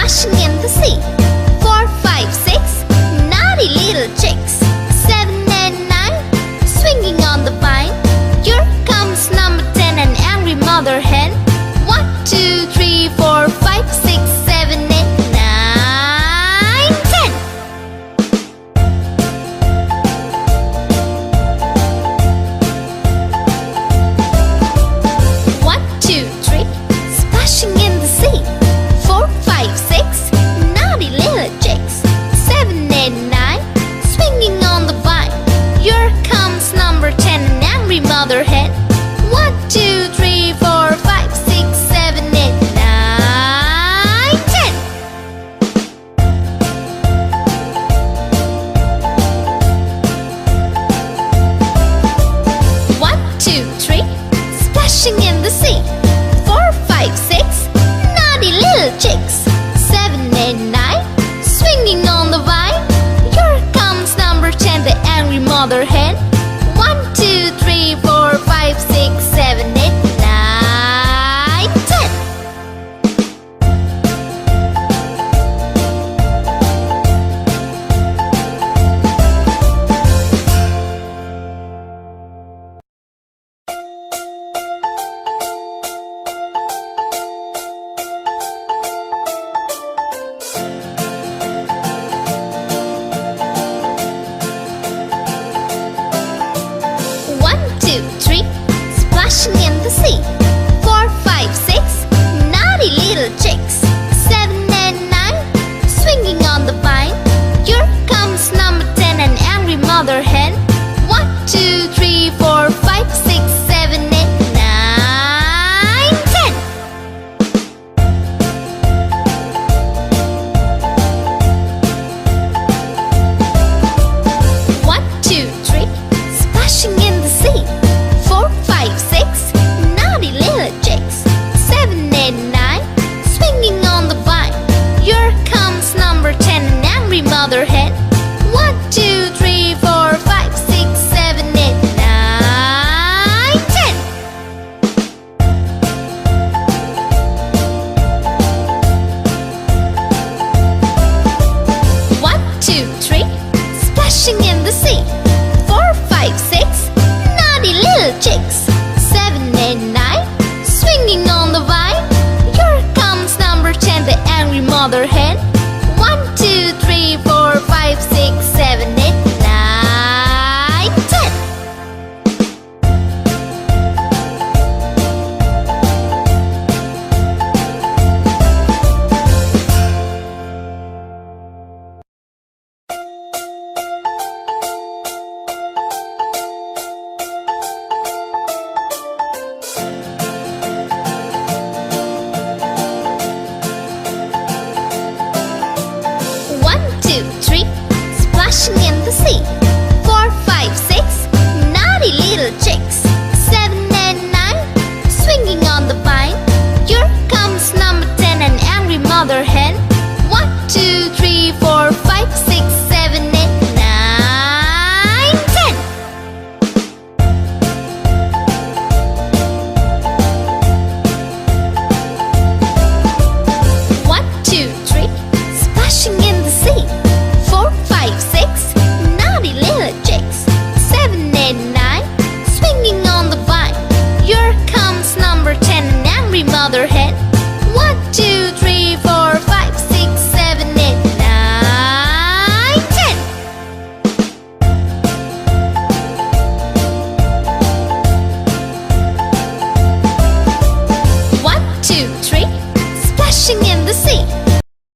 splashing in the sea. 4, 5, 6, naughty little chicks. 7 and 9, swinging on the vine. Here comes number 10, an angry mother hen. 1, 2, 3, 4, 5, 6, 7, 8, 9, 10. 1, 2, 3, splashing in the sea. 4, 5, 6, naughty little chicks. 7, 8, 9, swinging on the vine. Here comes number 10, an angry mother hen. 1, 2, 3, 4, 5, 6, 7, 8, 9, 10. 1, 2, 3, splashing in the sea. 4, 5, 6, naughty little chicks. 7, 8, 9, swinging on the vine. Here comes number 10, the angry mother hen. 1, 2, 3, 4, 5, 6, 7, 8, 9, 10. 1, 2, 3, splashing in the sea. 4, 5, 6, naughty little chicks. 7 and 9, swinging on the vine. Here comes number 10, an angry mother hen. 1, 2, 3, 4, 5, 6, 7, 8, 9, 10. 1, 2, 3, splashing in the sea. 4, 5, 6, naughty little chicks. 7, 8, 9, swinging on the vine. Here comes number 10, an angry mother hen. 1, 2, 3, 4, 5, 6, 7, 8, 9, 10. 1, 2, 3, splashing in the sea. 4, 5, 6, naughty little chicks. 7, 8, 9, swinging on the vine. Here comes number 10, the angry mother hen.